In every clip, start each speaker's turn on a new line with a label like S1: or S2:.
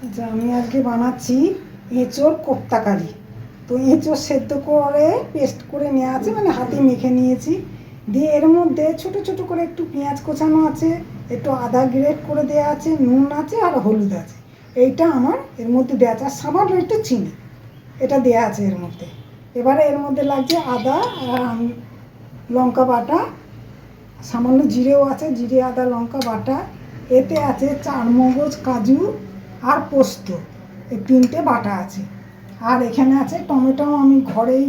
S1: আচ্ছা, আমি আজকে বানাচ্ছি এঁচোড় কোপ্তা কারি। তো এঁচোড় সেদ্ধ করে পেস্ট করে নেওয়া আছে, মানে হাতে মেখে নিয়েছি। দিয়ে এর মধ্যে ছোটো ছোটো করে একটু পেঁয়াজ কোচানো আছে, একটু আদা গ্রেট করে দেওয়া আছে, নুন আছে আর হলুদ আছে। এইটা আমার এর মধ্যে দেওয়া আছে, আর সামান্য একটু চিনি, এটা দেওয়া আছে এর মধ্যে। এবারে এর মধ্যে লাগছে আদা আর লঙ্কা বাটা, সামান্য জিরেও আছে, জিরে আদা লঙ্কা বাটা। এতে আছে চারমগজ, কাজু আর পোস্ত, এই তিনটে বাটা আছে। আর এখানে আছে টমেটো, আমি ঘরেই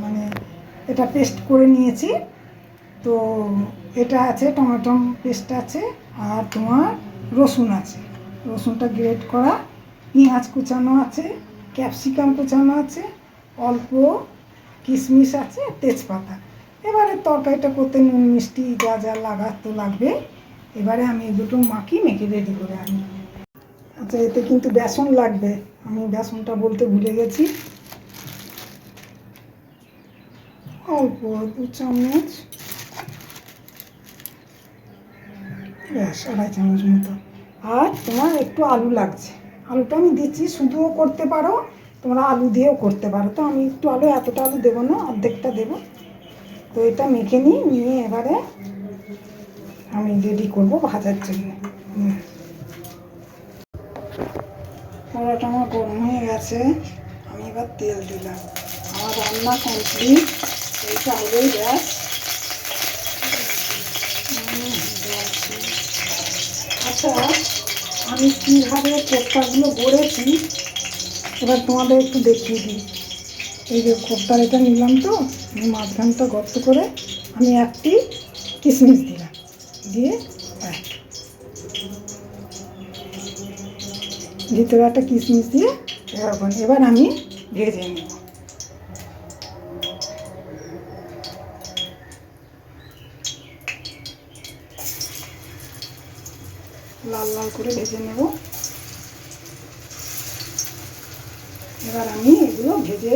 S1: মানে এটা পেস্ট করে নিয়েছি। তো এটা আছে টমেটো পেস্ট আছে, আর তোমার রসুন আছে, রসুনটা গ্রেট করা, পেঁয়াজ কুচানো আছে, ক্যাপসিকাম কুচানো আছে, অল্প কিশমিশ আছে, তেজপাতা। এবারে তরকারিটা করতে নুন মিষ্টি যা যা তো লাগবে। এবারে আমি এই দুটো মেখে রেডি করে আনি। আচ্ছা, এতে কিন্তু বেসন লাগবে, আমি বেসনটা বলতে ভুলে গেছি। অল্প 2 চামচ, ব্যাস 2.5 চামচ মতো। আর তোমার একটু আলু লাগছে, আলুটা আমি দিচ্ছি, শুধুও করতে পারো, তোমরা আলু দিয়েও করতে পারো। তো আমি একটু আলু, এতটা আলু দেবো না, অর্ধেকটা দেবো। তো এটা মেখে নিয়ে এবারে আমি রেডি করবো ভাজার জন্য। কড়াটা আমার গরম হয়ে গেছে, আমি এবার তেল দিলাম। আমার রান্না কমপ্লিট, এইটা হলেই ব্যাস। আচ্ছা, আমি কীভাবে কোপ্তাগুলো গড়েছি এবার তোমাদের একটু দেখিয়ে দিই। এই যে কোপ্তার এটা নিলাম, তো আমি মাঝখানটা গর্ত করে আমি একটি কিশমিশ দিলাম, দিয়ে ভিতরে একটা কিশমিশ দিয়ে এবার আমি ভেজে নেব। লাল লাল করে ভেজে নেব। এবার আমি এগুলো ভেজে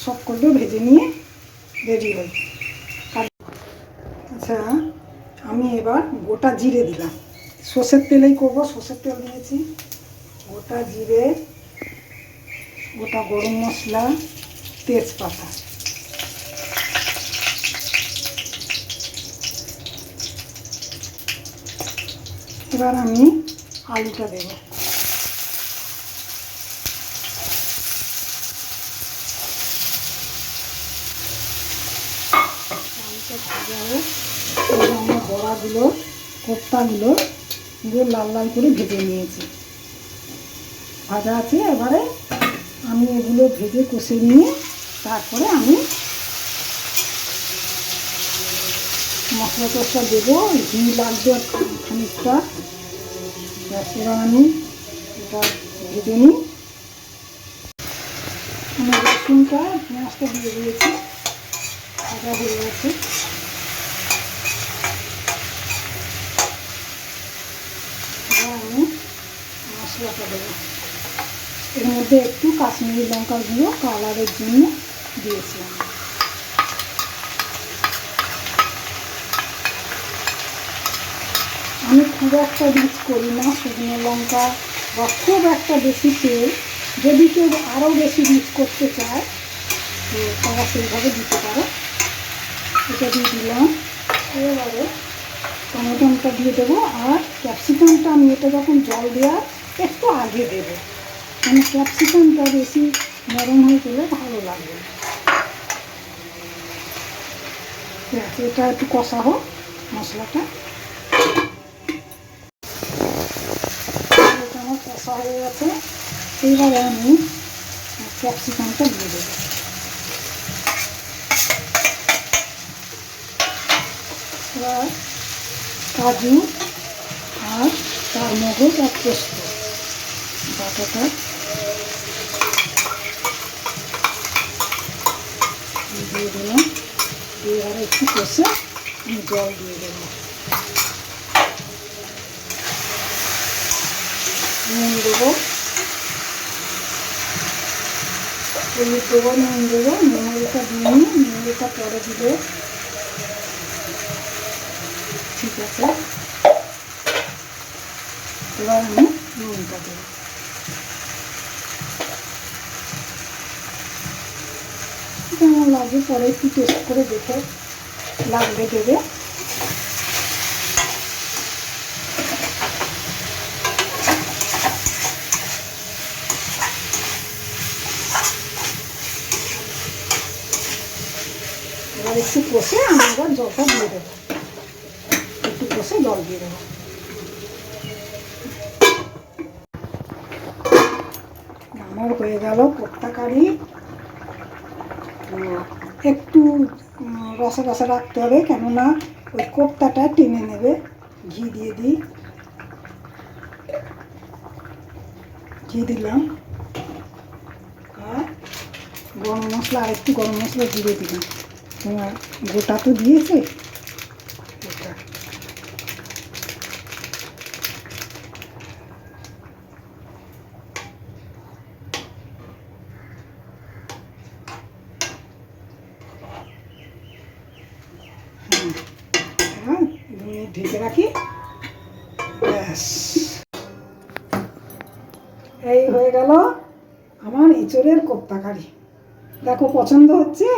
S1: সবগুলো ভেজে নিয়ে রেডি হই। আচ্ছা, আমি এবার গোটা জিরে দিলাম, সর্ষের তেলেই করবো, সর্ষের তেল দিয়েছি। গোটা জিরে, গোটা গরম মশলা, তেজপাতা। এবার আমি আলুটা দেব। আলুটা ভাজা হোক, আমার বড়াগুলো, কোপ্তাগুলো পুরো লাল লাল করে ভেজে নিয়েছি, ভাজা আছে। এবারে আমি এগুলো ভেজে কষে নিয়ে তারপরে আমি মশলা টশলা দেবো, ঘি লাগবে খানিকটা। এবার আমি এটা ভেজে নিই। আমি রসুনটা পেঁয়াজটা দিয়ে দিয়েছি, ভাজা হয়ে গেছে। এবার আমি মশলাটা দেবো, এর মধ্যে একটু কাশ্মীরি লঙ্কার গুঁড়ো কালারের জন্য দিয়েছি। আমি খুব একটা রিচ করি না শুকনো লঙ্কা বা খুব একটা বেশি তেল। যদি কেউ আরও বেশি রিচ করতে চায় তো তারা সেইভাবে দিতে পারে। এটা দিয়ে দিলাম। এবারে টমেটোটা দিয়ে দেবো, আর ক্যাপসিকামটা আমি এটা যখন জল দেওয়ার একটু আগে দেবো, মানে ক্যাপসিকামটা বেশি নরম হয়ে গেলে ভালো লাগবে। এটা একটু কষা হোক মশলাটা। আমার কষা হয়ে গেছে, এইবারে আমি ক্যাপসিকামটা দিয়ে দেবো। এবার কাজু আর চারমগজ আর পোস্ত বাটাটা দিয়ে দিলাম, দিয়ে আর একটু কষে আমি জল দিয়ে দেবো। নুন দেবো, হলুদ দেবো, নুন দেবো। নুনটা দিয়ে নিই, নুনটা পরে দিলে ঠিক আছে। এবার আমি নুনটা দেবো। কেমন লাগে পরে একটু টেস্ট করে দেখে লাগবে দেবে। এবার একটু কষে আমি এবার জলটা দিয়ে দেবো, একটু কষে জল দিয়ে দেবো। আমার হয়ে গেল কোপ্তা কারি। একটু রসা রসা রাখতে হবে, কেননা ওই কোপ্তাটা টেনে নেবে। ঘি দিয়ে দিই, ঘি দিলাম, আর গরম মশলা, আর একটু গরম মশলা দিয়ে দিলাম। তোমার গোটা তো দিয়েছে, গোটা। হ্যাঁ, 2 মিনিট ঢেকে রাখি, ব্যাস। এই হয়ে গেল আমার এঁচোড়ের কোপ্তা কারি। দেখো পছন্দ হচ্ছে।